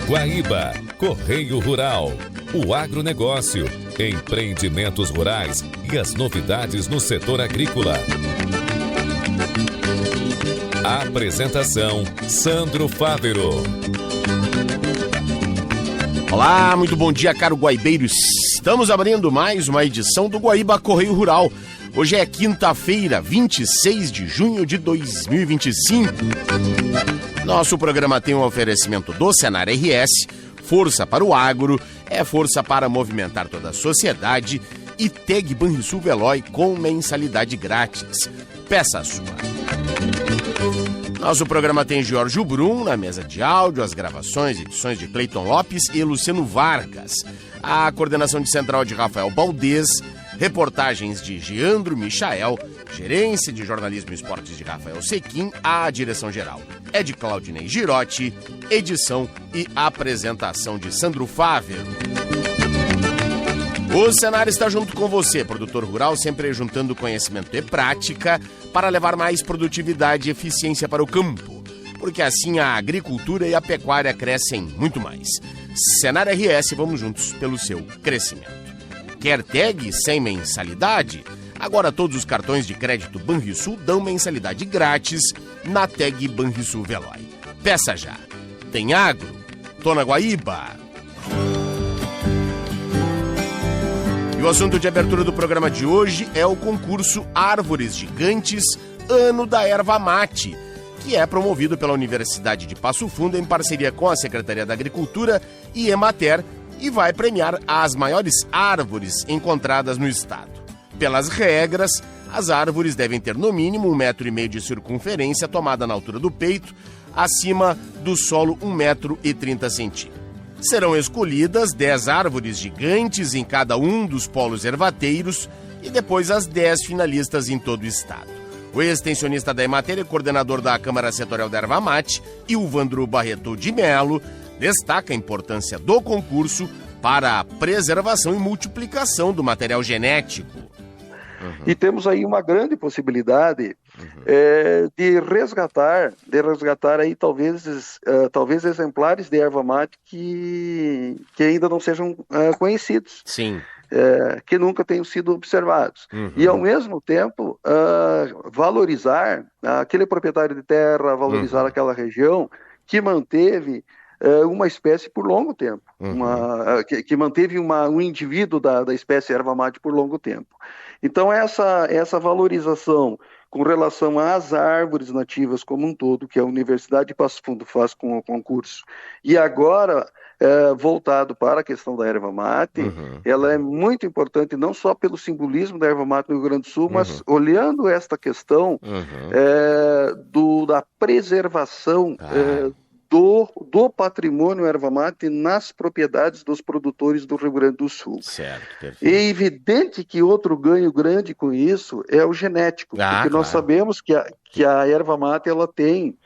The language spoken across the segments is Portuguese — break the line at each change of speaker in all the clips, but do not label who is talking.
Guaíba, Correio Rural, o agronegócio, empreendimentos rurais e as novidades no setor agrícola. Apresentação, Sandro Fávero.
Olá, muito bom dia, caro guaibeiros. Estamos abrindo mais uma edição do Guaíba Correio Rural. Hoje é quinta-feira, 26 de junho de 2025. Nosso programa tem um oferecimento do Senar RS, força para o agro, é força para movimentar toda a sociedade, e Teg Banrisul Veloy com mensalidade grátis. Peça a sua. Nosso programa tem Jorge Brum na mesa de áudio, as gravações e edições de Cleiton Lopes e Luciano Vargas. A coordenação de central de Rafael Baldez, reportagens de Geandro Michael, gerência de jornalismo e esportes de Rafael Sequim, a direção geral é de Claudinei Girotti, edição e apresentação de Sandro Fávero. O Senar está junto com você, produtor rural, sempre juntando conhecimento e prática para levar mais produtividade e eficiência para o campo, porque assim a agricultura e a pecuária crescem muito mais. Senar RS, vamos juntos pelo seu crescimento. Quer tag sem mensalidade? Agora todos os cartões de crédito Banrisul dão mensalidade grátis na tag Banrisul Veloy. Peça já. Tem agro? Tô na Guaíba. E o assunto de abertura do programa de hoje é o concurso Árvores Gigantes Ano da Erva Mate, que é promovido pela Universidade de Passo Fundo em parceria com a Secretaria da Agricultura e Emater, e vai premiar as maiores árvores encontradas no estado. Pelas regras, as árvores devem ter no mínimo 1,5 metro de circunferência tomada na altura do peito, acima do solo 1,30 metro. Serão escolhidas 10 árvores gigantes em cada um dos polos ervateiros e depois as 10 finalistas em todo o estado. O extensionista da Emater e coordenador da Câmara Setorial da Erva Mate, Ilvandro Barreto de Melo, destaca a importância do concurso para a preservação e multiplicação do material genético.
E temos aí uma grande possibilidade de resgatar aí talvez exemplares de erva mate que ainda não sejam conhecidos.
Sim.
Que nunca tenham sido observados. E, ao mesmo tempo, valorizar aquele proprietário de terra, valorizar aquela região que manteve uma espécie por longo tempo, que manteve um indivíduo da espécie erva mate por longo tempo. Então, essa valorização com relação às árvores nativas como um todo, que a Universidade de Passo Fundo faz com o concurso, e agora voltado para a questão da erva mate, ela é muito importante não só pelo simbolismo da erva mate no Rio Grande do Sul, mas olhando esta questão da preservação do patrimônio erva mate nas propriedades dos produtores do Rio Grande do Sul.
Certo, perfeito.
É evidente que outro ganho grande com isso é o genético, porque nós sabemos que a erva mate ela tem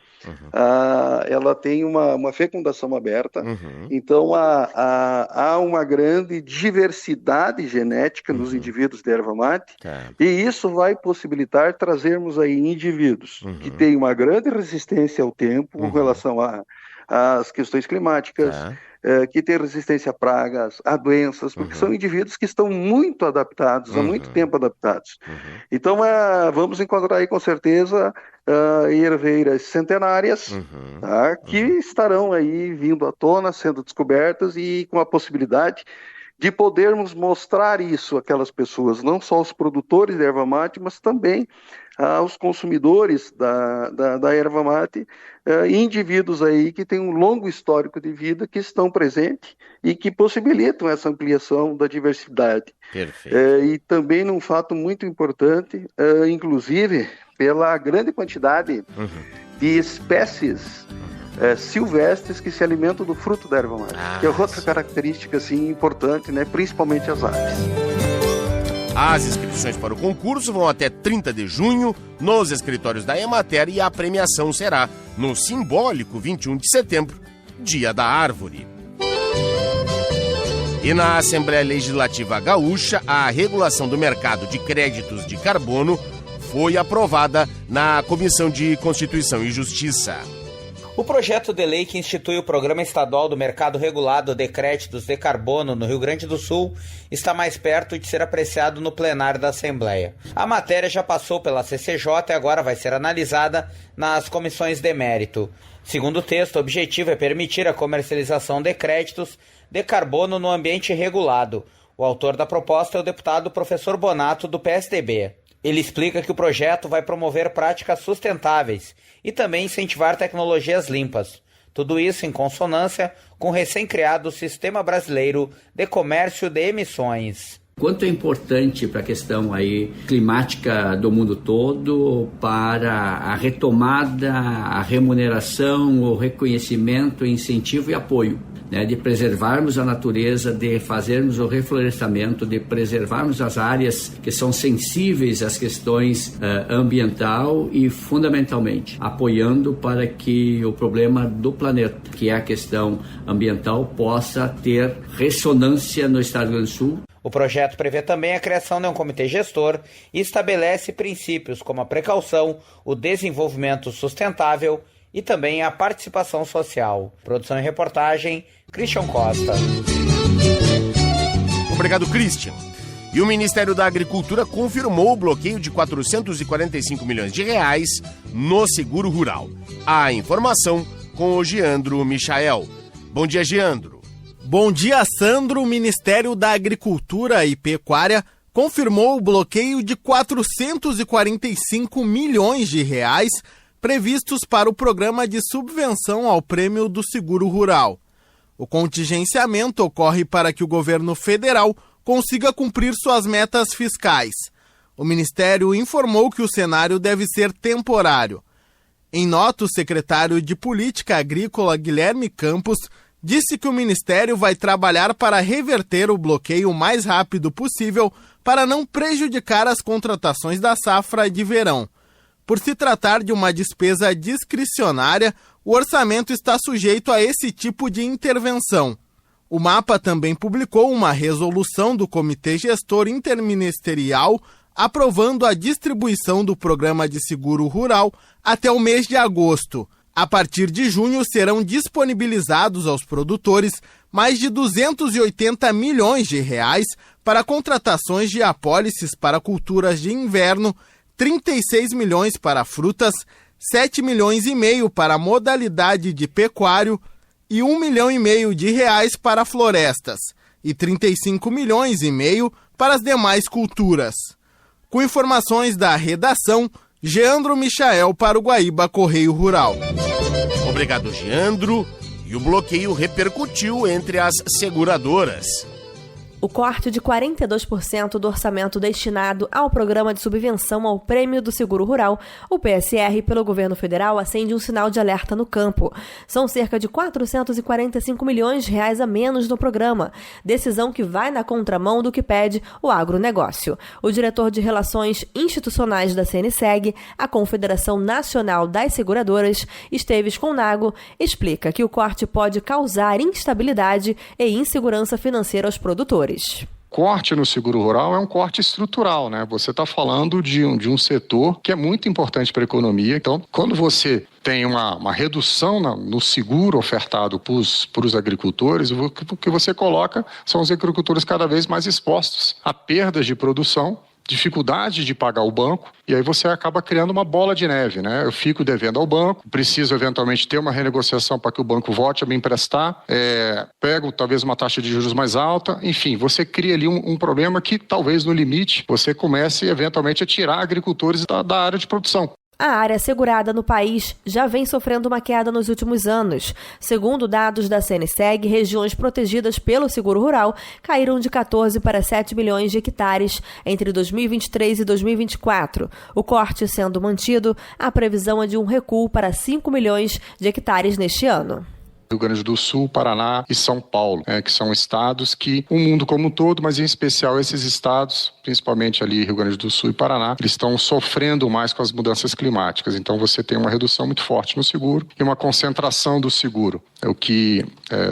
uma fecundação aberta, então há uma grande diversidade genética nos indivíduos de erva mate, e isso vai possibilitar trazermos aí indivíduos que têm uma grande resistência ao tempo com relação às questões climáticas, que têm resistência a pragas, a doenças, porque são indivíduos que estão muito adaptados, há muito tempo adaptados. Então vamos encontrar aí com certeza herveiras centenárias, que estarão aí vindo à tona, sendo descobertas e com a possibilidade de podermos mostrar isso àquelas pessoas, não só os produtores de erva mate, mas também aos consumidores da erva mate, indivíduos aí que têm um longo histórico de vida, que estão presentes e que possibilitam essa ampliação da diversidade.
Perfeito.
E também num fato muito importante, inclusive pela grande quantidade de espécies silvestres que se alimentam do fruto da erva mate, que é outra característica assim, importante, né? Principalmente as aves.
As inscrições para o concurso vão até 30 de junho nos escritórios da Emater e a premiação será no simbólico 21 de setembro, Dia da Árvore. E na Assembleia Legislativa Gaúcha, a regulação do mercado de créditos de carbono foi aprovada na Comissão de Constituição e Justiça.
O projeto de lei que institui o Programa Estadual do Mercado Regulado de Créditos de Carbono no Rio Grande do Sul está mais perto de ser apreciado no plenário da Assembleia. A matéria já passou pela CCJ e agora vai ser analisada nas comissões de mérito. Segundo o texto, o objetivo é permitir a comercialização de créditos de carbono no ambiente regulado. O autor da proposta é o deputado professor Bonato, do PSDB. Ele explica que o projeto vai promover práticas sustentáveis e também incentivar tecnologias limpas. Tudo isso em consonância com o recém-criado Sistema Brasileiro de Comércio de Emissões.
Quanto é importante para a questão aí climática do mundo todo, para a retomada, a remuneração, o reconhecimento, incentivo e apoio, né, de preservarmos a natureza, de fazermos o reflorestamento, de preservarmos as áreas que são sensíveis às questões ambiental e, fundamentalmente, apoiando para que o problema do planeta, que é a questão ambiental, possa ter ressonância no Estado do Rio Grande do Sul.
O projeto prevê também a criação de um comitê gestor e estabelece princípios como a precaução, o desenvolvimento sustentável e também a participação social. Produção e reportagem, Christian Costa.
Obrigado, Christian. E o Ministério da Agricultura confirmou o bloqueio de 445 milhões de reais no seguro rural. A informação com o Geandro Michael. Bom dia, Geandro.
Bom dia, Sandro. O Ministério da Agricultura e Pecuária confirmou o bloqueio de 445 milhões de reais previstos para o programa de subvenção ao prêmio do seguro rural. O contingenciamento ocorre para que o governo federal consiga cumprir suas metas fiscais. O Ministério informou que o cenário deve ser temporário. Em nota, o secretário de Política Agrícola, Guilherme Campos, disse que o Ministério vai trabalhar para reverter o bloqueio o mais rápido possível para não prejudicar as contratações da safra de verão. Por se tratar de uma despesa discricionária, o orçamento está sujeito a esse tipo de intervenção. O MAPA também publicou uma resolução do Comitê Gestor Interministerial aprovando a distribuição do Programa de Seguro Rural até o mês de agosto. A partir de junho, serão disponibilizados aos produtores mais de 280 milhões de reais para contratações de apólices para culturas de inverno, 36 milhões para frutas, 7 milhões e meio para a modalidade de pecuário e 1,5 milhão de reais para florestas e 35 milhões e meio para as demais culturas. Com informações da redação, Geandro Michael para o Guaíba Correio Rural.
Obrigado, Geandro. E o bloqueio repercutiu entre as seguradoras.
O corte de 42% do orçamento destinado ao Programa de Subvenção ao Prêmio do Seguro Rural, o PSR, pelo governo federal, acende um sinal de alerta no campo. São cerca de 445 milhões de reais a menos no programa, decisão que vai na contramão do que pede o agronegócio. O diretor de Relações Institucionais da CNSEG, a Confederação Nacional das Seguradoras, Esteves Conago, explica que o corte pode causar instabilidade e insegurança financeira aos produtores.
Corte no seguro rural é um corte estrutural, né? Você está falando de um setor que é muito importante para a economia. Então, quando você tem uma redução no seguro ofertado para os agricultores, o que você coloca são os agricultores cada vez mais expostos a perdas de produção, dificuldade de pagar o banco, e aí você acaba criando uma bola de neve, né? Eu fico devendo ao banco, preciso eventualmente ter uma renegociação para que o banco volte a me emprestar, pego talvez uma taxa de juros mais alta, enfim, você cria ali um problema que talvez no limite você comece eventualmente a tirar agricultores da área de produção.
A área segurada no país já vem sofrendo uma queda nos últimos anos. Segundo dados da CNSEG, regiões protegidas pelo seguro rural caíram de 14 para 7 milhões de hectares entre 2023 e 2024. O corte sendo mantido, a previsão é de um recuo para 5 milhões de hectares neste ano.
Rio Grande do Sul, Paraná e São Paulo, que são estados que o mundo como um todo, mas em especial esses estados, principalmente ali Rio Grande do Sul e Paraná, eles estão sofrendo mais com as mudanças climáticas. Então você tem uma redução muito forte no seguro e uma concentração do seguro o que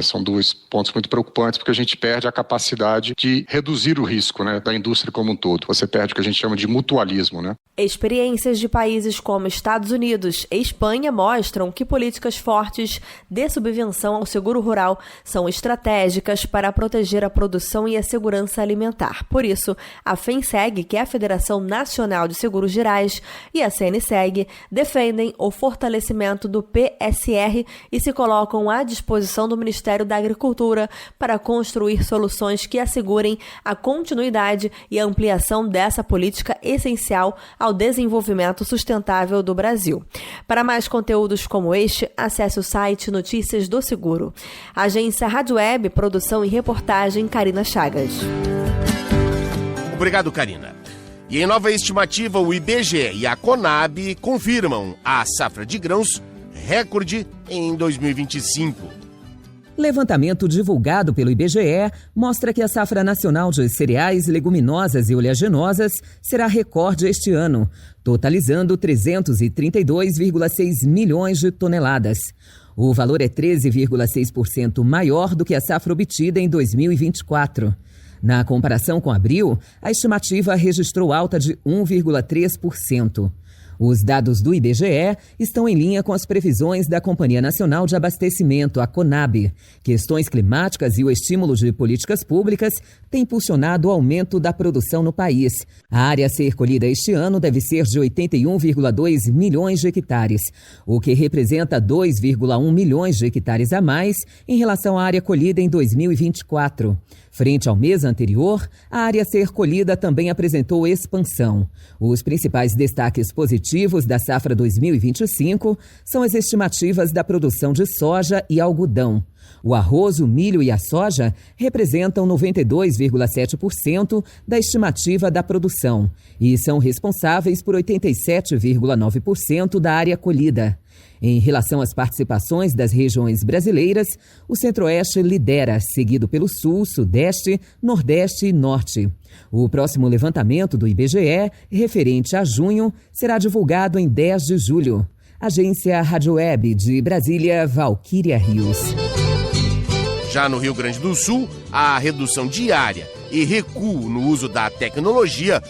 são dois pontos muito preocupantes, porque a gente perde a capacidade de reduzir o risco, né, da indústria como um todo. Você perde o que a gente chama de mutualismo, né?
Experiências de países como Estados Unidos e Espanha mostram que políticas fortes de subvenção ao seguro rural são estratégicas para proteger a produção e a segurança alimentar. Por isso, a FENSEG, que é a Federação Nacional de Seguros Gerais, e a CNSEG defendem o fortalecimento do PSR e se colocam à disposição do Ministério da Agricultura para construir soluções que assegurem a continuidade e a ampliação dessa política essencial ao desenvolvimento sustentável do Brasil. Para mais conteúdos como este, acesse o site Notícias do Seguro. Agência Rádio Web, produção e reportagem, Karina Chagas.
Obrigado, Karina. E em nova estimativa, o IBGE e a Conab confirmam a safra de grãos recorde em 2025.
Levantamento divulgado pelo IBGE mostra que a safra nacional de cereais, leguminosas e oleaginosas será recorde este ano, totalizando 332,6 milhões de toneladas. O valor é 13,6% maior do que a safra obtida em 2024. Na comparação com abril, a estimativa registrou alta de 1,3%. Os dados do IBGE estão em linha com as previsões da Companhia Nacional de Abastecimento, a Conab. Questões climáticas e o estímulo de políticas públicas têm impulsionado o aumento da produção no país. A área a ser colhida este ano deve ser de 81,2 milhões de hectares, o que representa 2,1 milhões de hectares a mais em relação à área colhida em 2024. Frente ao mês anterior, a área a ser colhida também apresentou expansão. Os principais destaques positivos da safra 2025 são as estimativas da produção de soja e algodão. O arroz, o milho e a soja representam 92,7% da estimativa da produção e são responsáveis por 87,9% da área colhida. Em relação às participações das regiões brasileiras, o Centro-Oeste lidera, seguido pelo Sul, Sudeste, Nordeste e Norte. O próximo levantamento do IBGE, referente a junho, será divulgado em 10 de julho. Agência Rádio Web de Brasília, Valquíria Rios.
Já no Rio Grande do Sul, a redução diária e recuo no uso da tecnologia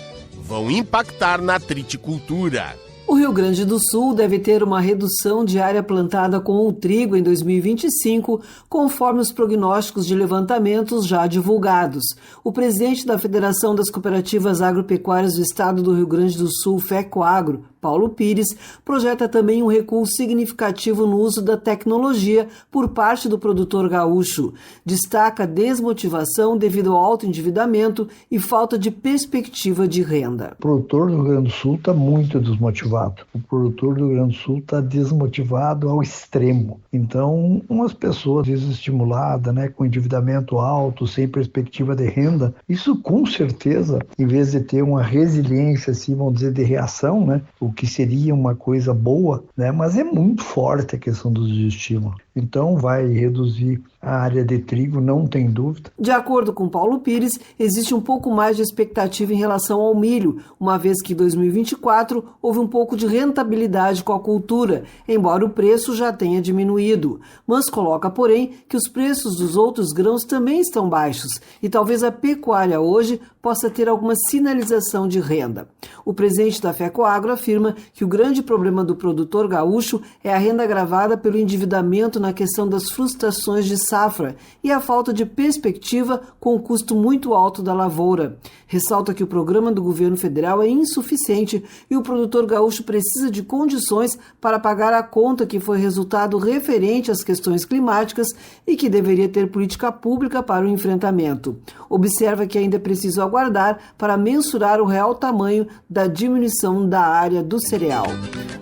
vão impactar na triticultura.
O Rio Grande do Sul deve ter uma redução de área plantada com o trigo em 2025, conforme os prognósticos de levantamentos já divulgados. O presidente da Federação das Cooperativas Agropecuárias do Estado do Rio Grande do Sul, FECOAGRO, Paulo Pires, projeta também um recuo significativo no uso da tecnologia por parte do produtor gaúcho. Destaca a desmotivação devido ao alto endividamento e falta de perspectiva de renda.
O produtor do Rio Grande do Sul está muito desmotivado. O produtor do Rio Grande do Sul está desmotivado ao extremo. Então, umas pessoas desestimuladas, com endividamento alto, sem perspectiva de renda, isso com certeza, em vez de ter uma resiliência, assim, vamos dizer, de reação, o que seria uma coisa boa, mas é muito forte a questão do desestímulo. Então vai reduzir a área de trigo, não tem dúvida.
De acordo com Paulo Pires, existe um pouco mais de expectativa em relação ao milho, uma vez que em 2024 houve um pouco de rentabilidade com a cultura, embora o preço já tenha diminuído. Mas coloca, porém, que os preços dos outros grãos também estão baixos e talvez a pecuária hoje possa ter alguma sinalização de renda. O presidente da FECOAGRO afirma que o grande problema do produtor gaúcho é a renda agravada pelo endividamento na questão das frustrações de safra e a falta de perspectiva com o custo muito alto da lavoura. Ressalta que o programa do governo federal é insuficiente e o produtor gaúcho precisa de condições para pagar a conta que foi resultado referente às questões climáticas e que deveria ter política pública para o enfrentamento. Observa que ainda é preciso aguardar para mensurar o real tamanho da diminuição da área do cereal.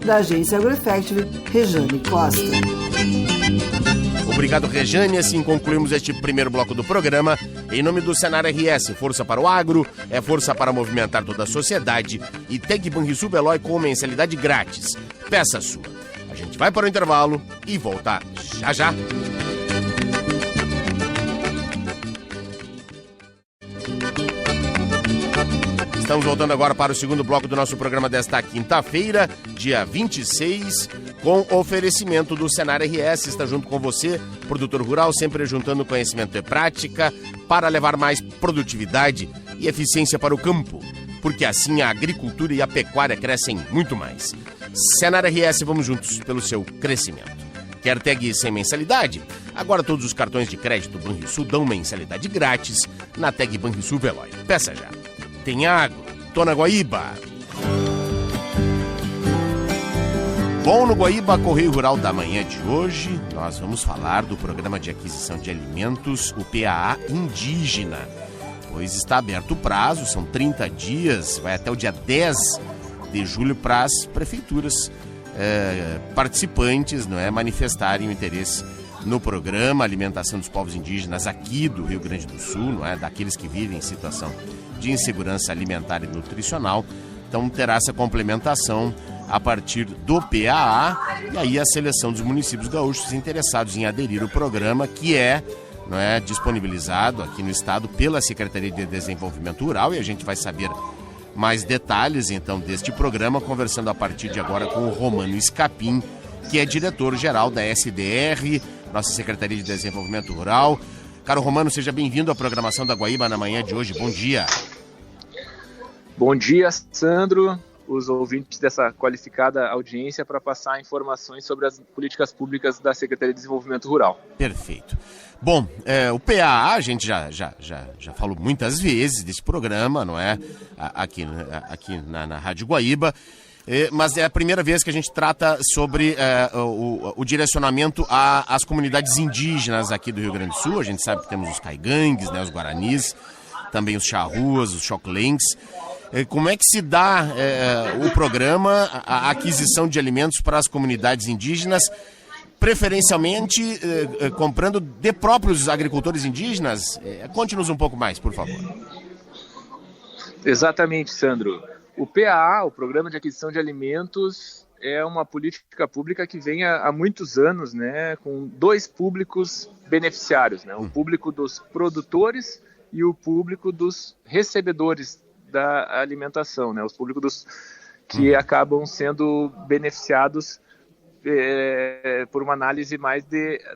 Da agência AgroEffective, Rejane Costa.
Obrigado, Rejane. Assim concluímos este primeiro bloco do programa. Em nome do Senar RS, força para o agro, é força para movimentar toda a sociedade. E Tec Banrisul Veloy com mensalidade grátis. Peça a sua. A gente vai para o intervalo e volta já já. Estamos voltando agora para o segundo bloco do nosso programa desta quinta-feira, dia 26, com oferecimento do Senar RS, está junto com você, produtor rural, sempre juntando conhecimento e prática para levar mais produtividade e eficiência para o campo, porque assim a agricultura e a pecuária crescem muito mais. Senar RS, vamos juntos pelo seu crescimento. Quer tag sem mensalidade? Agora todos os cartões de crédito Banrisul dão mensalidade grátis na tag Banrisul Veloy. Peça já. Tem agro, tô na Guaíba. Bom, no Guaíba Correio Rural da manhã de hoje, nós vamos falar do Programa de Aquisição de Alimentos, o PAA Indígena, pois está aberto o prazo, são 30 dias, vai até o dia 10 de julho para as prefeituras participantes, não é, manifestarem o interesse no programa Alimentação dos Povos Indígenas aqui do Rio Grande do Sul, não é, daqueles que vivem em situação de insegurança alimentar e nutricional. Então terá essa complementação a partir do PAA e aí a seleção dos municípios gaúchos interessados em aderir ao programa, que não é, disponibilizado aqui no estado pela Secretaria de Desenvolvimento Rural, e a gente vai saber mais detalhes então deste programa, conversando a partir de agora com o Romano Scapim, que é diretor-geral da SDR, nossa Secretaria de Desenvolvimento Rural. Caro Romano, seja bem-vindo à programação da Guaíba na manhã de hoje. Bom dia.
Bom dia, Sandro, os ouvintes dessa qualificada audiência, para passar informações sobre as políticas públicas da Secretaria de Desenvolvimento Rural.
Perfeito. Bom, o PAA, a gente já falou muitas vezes desse programa, não é? Aqui na Rádio Guaíba, mas é a primeira vez que a gente trata sobre o direcionamento às comunidades indígenas aqui do Rio Grande do Sul. A gente sabe que temos os caigangues, né, os guaranis, também os charruas, os xoclenques. Como é que se dá o programa, a aquisição de alimentos para as comunidades indígenas, preferencialmente comprando de próprios agricultores indígenas? Conte-nos um pouco mais, por favor.
Exatamente, Sandro. O PAA, o Programa de Aquisição de Alimentos, é uma política pública que vem há muitos anos, né, com dois públicos beneficiários, né, o público dos produtores e o público dos recebedores da alimentação, né? Os públicos que acabam sendo beneficiados por uma análise mais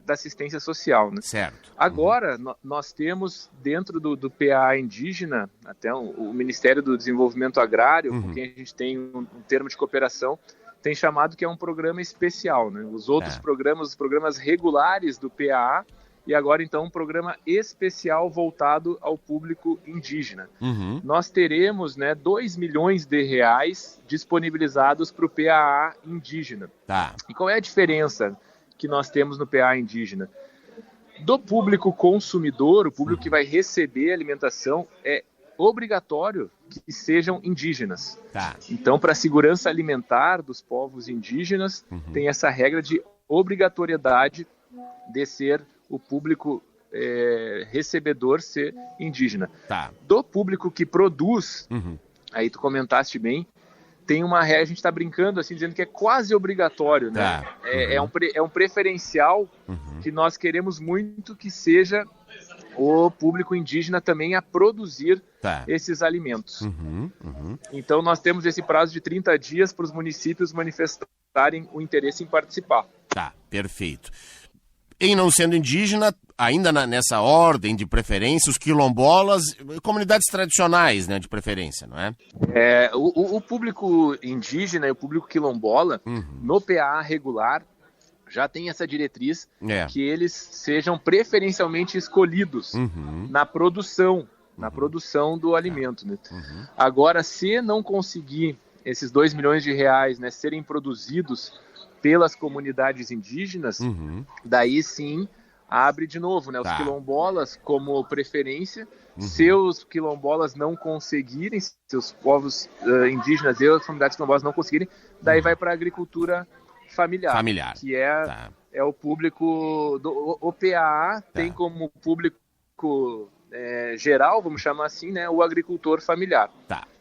da assistência social, né?
Certo.
Agora, nós temos dentro do PAA indígena, até o Ministério do Desenvolvimento Agrário, com quem a gente tem um termo de cooperação, tem chamado que é um programa especial, né? Os outros programas, os programas regulares do PAA, e agora, então, um programa especial voltado ao público indígena. Nós teremos, né, 2 milhões de reais disponibilizados para o PAA indígena. E qual é a diferença que nós temos no PAA indígena? Do público consumidor, o público que vai receber alimentação, é obrigatório que sejam indígenas. Então, para a segurança alimentar dos povos indígenas, tem essa regra de obrigatoriedade de ser o público recebedor ser indígena. Do público que produz, aí tu comentaste bem, tem uma regra, a gente está brincando assim, dizendo que é quase obrigatório, né? É um preferencial que nós queremos muito que seja o público indígena também a produzir esses alimentos. Então nós temos esse prazo de 30 dias para os municípios manifestarem o interesse em participar.
Perfeito. Em não sendo indígena, ainda nessa ordem de preferência, os quilombolas, comunidades tradicionais, né, de preferência, não é?
O público indígena e o público quilombola, no PAA regular, já tem essa diretriz que eles sejam preferencialmente escolhidos na produção do alimento, né? Agora, se não conseguir esses 2 milhões de reais, né, serem produzidos pelas comunidades indígenas, daí sim abre de novo, né, os quilombolas como preferência. Se os quilombolas não conseguirem, se os povos indígenas e as comunidades quilombolas não conseguirem, daí vai para a agricultura familiar, que é o público do o PAA tem como público geral, vamos chamar assim, né, o agricultor familiar.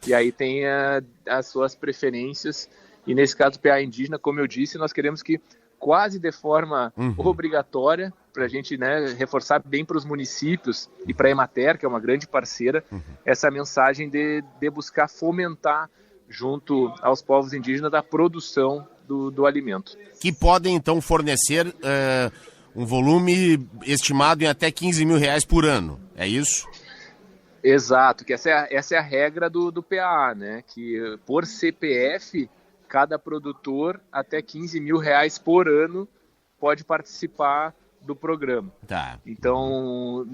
E aí tem as suas preferências. E nesse caso, o PAA indígena, como eu disse, nós queremos que quase de forma obrigatória, para a gente, né, reforçar bem para os municípios e para a Emater, que é uma grande parceira, essa mensagem de buscar fomentar junto aos povos indígenas da produção do alimento.
Que podem, então, fornecer um volume estimado em até R$15 mil por ano, é isso?
Exato, que essa é a regra do PAA, né? Que por CPF, cada produtor até R$15 mil por ano pode participar do programa.
Tá.
Então,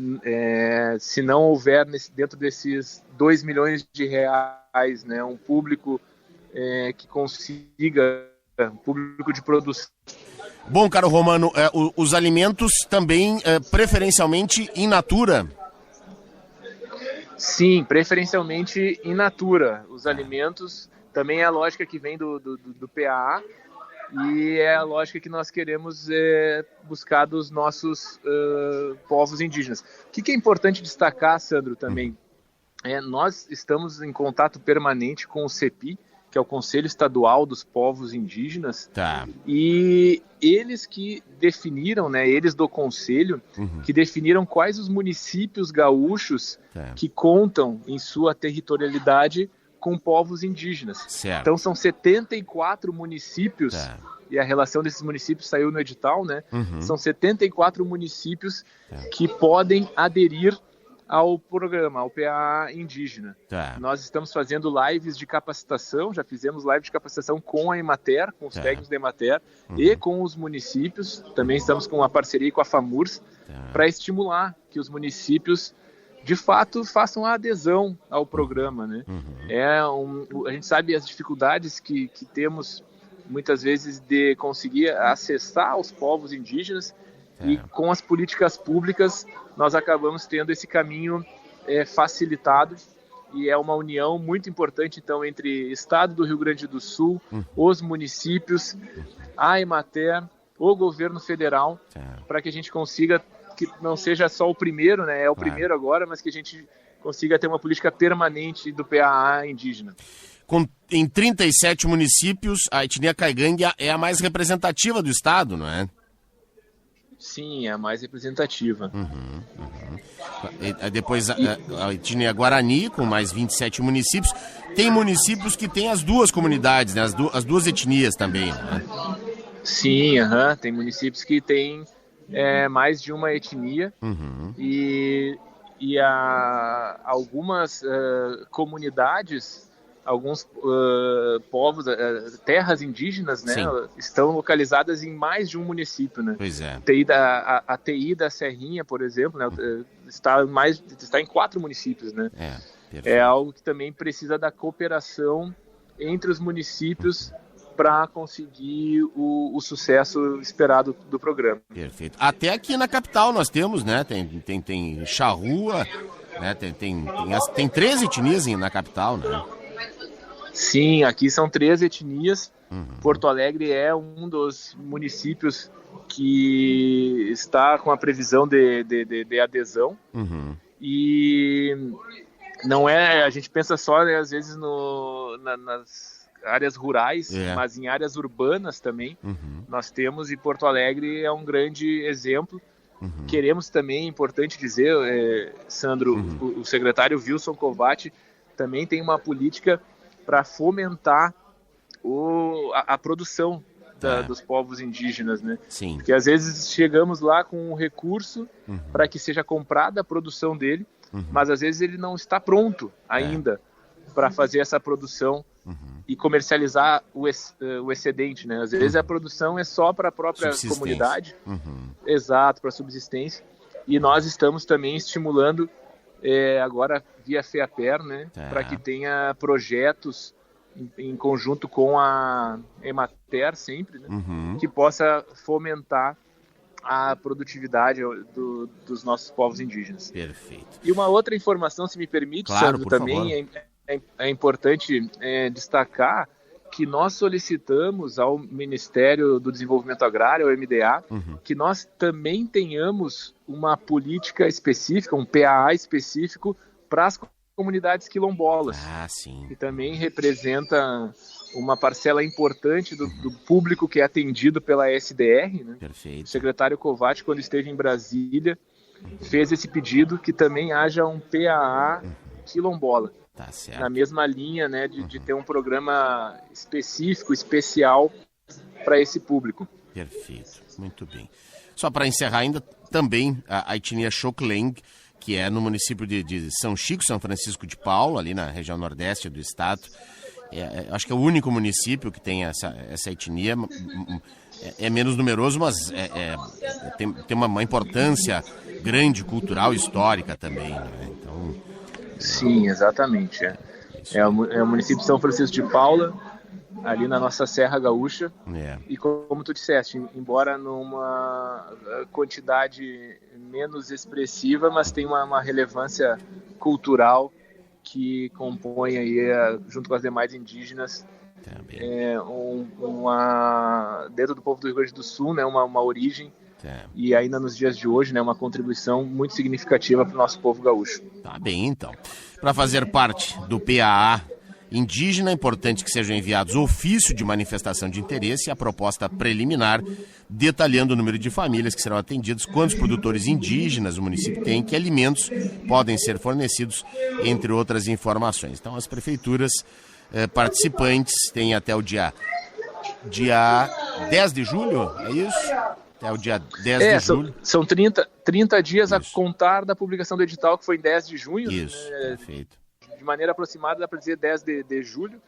se não houver dentro desses R$2 milhões, né, um público que consiga, público de produção.
Bom, caro Romano, os alimentos também preferencialmente in natura?
Sim, preferencialmente in natura. Os alimentos também é a lógica que vem do PAA e é a lógica que nós queremos buscar dos nossos povos indígenas. O que é importante destacar, Sandro, também, nós estamos em contato permanente com o CEPI, que é o Conselho Estadual dos Povos Indígenas, e eles que definiram, né, eles do Conselho, que definiram quais os municípios gaúchos que contam em sua territorialidade com povos indígenas.
Certo.
Então são 74 municípios, e a relação desses municípios saiu no edital, né? São 74 municípios que podem aderir ao programa, ao PAA indígena. Nós estamos fazendo lives de capacitação, já fizemos live de capacitação com a Emater, com os técnicos da Emater e com os municípios. Também estamos com uma parceria com a FAMURS para estimular que os municípios de fato façam a adesão ao programa, né? A gente sabe as dificuldades que temos muitas vezes de conseguir acessar os povos indígenas, e com as políticas públicas nós acabamos tendo esse caminho facilitado, e é uma união muito importante então entre Estado do Rio Grande do Sul, os municípios, a Emater, o governo federal, para que a gente consiga, que não seja só o primeiro, né? É o primeiro agora, mas que a gente consiga ter uma política permanente do PAA indígena.
Em 37 municípios, a etnia caigangue é a mais representativa do estado, não é?
Sim, é a mais representativa.
Depois a etnia Guarani, com mais 27 municípios. Tem municípios que têm as duas comunidades, né? As duas etnias também, né?
Sim, tem municípios que têm mais de uma etnia, e algumas comunidades, alguns povos, terras indígenas, né, estão localizadas em mais de um município, né?
Pois é.
A TI da Serrinha, por exemplo, né, está em 4 municípios, né? É algo que também precisa da cooperação entre os municípios para conseguir o sucesso esperado do programa.
Perfeito. Até aqui na capital nós temos, né? Tem charrua, né? Tem 13 etnias na capital, né?
Sim, aqui são 13 etnias. Porto Alegre é um dos municípios que está com a previsão de adesão. E não a gente pensa só, né, às vezes nas áreas rurais, mas em áreas urbanas também nós temos, e Porto Alegre é um grande exemplo. Queremos também, importante dizer, Sandro, o secretário Wilson Kovács também tem uma política para fomentar a produção dos povos indígenas, né?
Sim.
Porque às vezes chegamos lá com um recurso para que seja comprada a produção dele, mas às vezes ele não está pronto ainda para fazer essa produção e comercializar o excedente, né? Às vezes a produção é só para a própria comunidade, exato, para subsistência, e nós estamos também estimulando agora via FEAPER, né, para que tenha projetos em conjunto com a Emater sempre, né, que possa fomentar a produtividade dos nossos povos indígenas.
Perfeito.
E uma outra informação, se me permite,
claro,
Sandro, também é importante destacar que nós solicitamos ao Ministério do Desenvolvimento Agrário, ao MDA, que nós também tenhamos uma política específica, um PAA específico para as comunidades quilombolas.
Sim.
Que também representa uma parcela importante do público que é atendido pela SDR, né?
Perfeito.
O secretário Kovács, quando esteve em Brasília, fez esse pedido que também haja um PAA quilombola.
Tá certo.
Na mesma linha, né, de ter um programa específico, especial para esse público.
Perfeito, muito bem. Só para encerrar ainda, também a etnia Xokleng, que é no município de São Chico, São Francisco de Paula, ali na região nordeste do estado. Acho que é o único município que tem essa etnia. É menos numeroso, mas tem uma importância grande, cultural, histórica também, né? Então,
sim, exatamente. É o município de São Francisco de Paula, ali na nossa Serra Gaúcha. E como tu disseste, embora numa quantidade menos expressiva, mas tem uma relevância cultural que compõe aí, junto com as demais indígenas, dentro do povo do Rio Grande do Sul, né, uma origem, e ainda nos dias de hoje, né, uma contribuição muito significativa para o nosso povo gaúcho.
Tá bem, então. Para fazer parte do PAA indígena, é importante que sejam enviados ofício de manifestação de interesse e a proposta preliminar, detalhando o número de famílias que serão atendidas, quantos produtores indígenas o município tem, que alimentos podem ser fornecidos, entre outras informações. Então, as prefeituras participantes têm até o dia 10 de julho, é isso? Até o dia 10 de julho.
São 30 dias a contar da publicação do edital, que foi em 10 de junho.
Isso, perfeito.
De maneira aproximada, dá para dizer 10 de julho.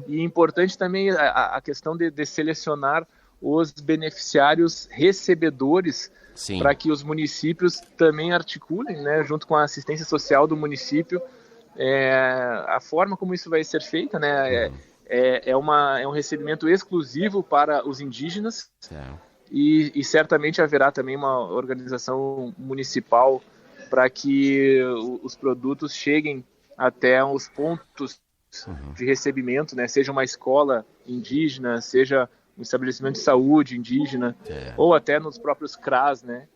E importante também a questão de selecionar os beneficiários recebedores, para que os municípios também articulem, né, junto com a assistência social do município, a forma como isso vai ser feito, né, é um recebimento exclusivo para os indígenas. E certamente haverá também uma organização municipal para que os produtos cheguem até os pontos de recebimento, né? Seja uma escola indígena, seja um estabelecimento de saúde indígena, ou até nos próprios CRAS, né?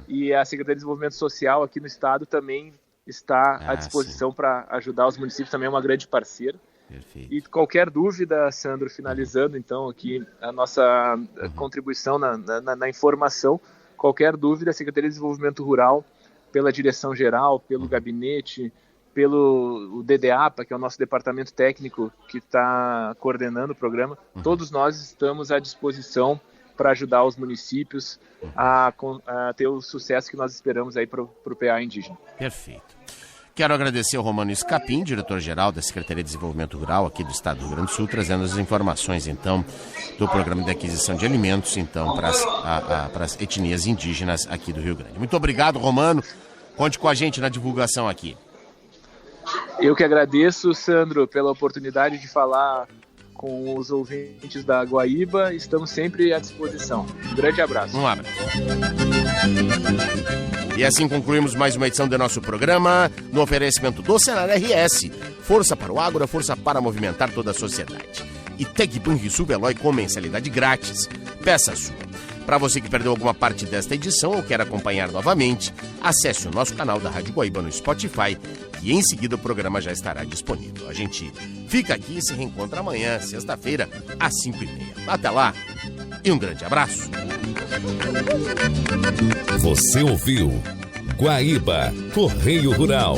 E a Secretaria de Desenvolvimento Social aqui no estado também está à disposição para ajudar os municípios, também é uma grande parceira.
Perfeito.
E qualquer dúvida, Sandro, finalizando então aqui a nossa contribuição na informação, qualquer dúvida, a Secretaria de Desenvolvimento Rural, pela direção-geral, pelo gabinete, pelo DDAPA, que é o nosso departamento técnico que está coordenando o programa, todos nós estamos à disposição para ajudar os municípios a ter o sucesso que nós esperamos aí para o PA indígena.
Perfeito. Quero agradecer ao Romano Escapim, diretor-geral da Secretaria de Desenvolvimento Rural aqui do Estado do Rio Grande do Sul, trazendo as informações, então, do Programa de Aquisição de Alimentos, então, para as etnias indígenas aqui do Rio Grande. Muito obrigado, Romano. Conte com a gente na divulgação aqui.
Eu que agradeço, Sandro, pela oportunidade de falar com os ouvintes da Guaíba. Estamos sempre à disposição. Um grande abraço.
Um abraço. E assim concluímos mais uma edição do nosso programa, no oferecimento do Senar RS. Força para o agro, força para movimentar toda a sociedade. E Tec Banrisul Veloy com mensalidade grátis. Peça sua. Para você que perdeu alguma parte desta edição ou quer acompanhar novamente, acesse o nosso canal da Rádio Guaíba no Spotify e em seguida o programa já estará disponível. A gente fica aqui e se reencontra amanhã, sexta-feira, às 5h30. Até lá e um grande abraço.
Você ouviu Guaíba Correio Rural.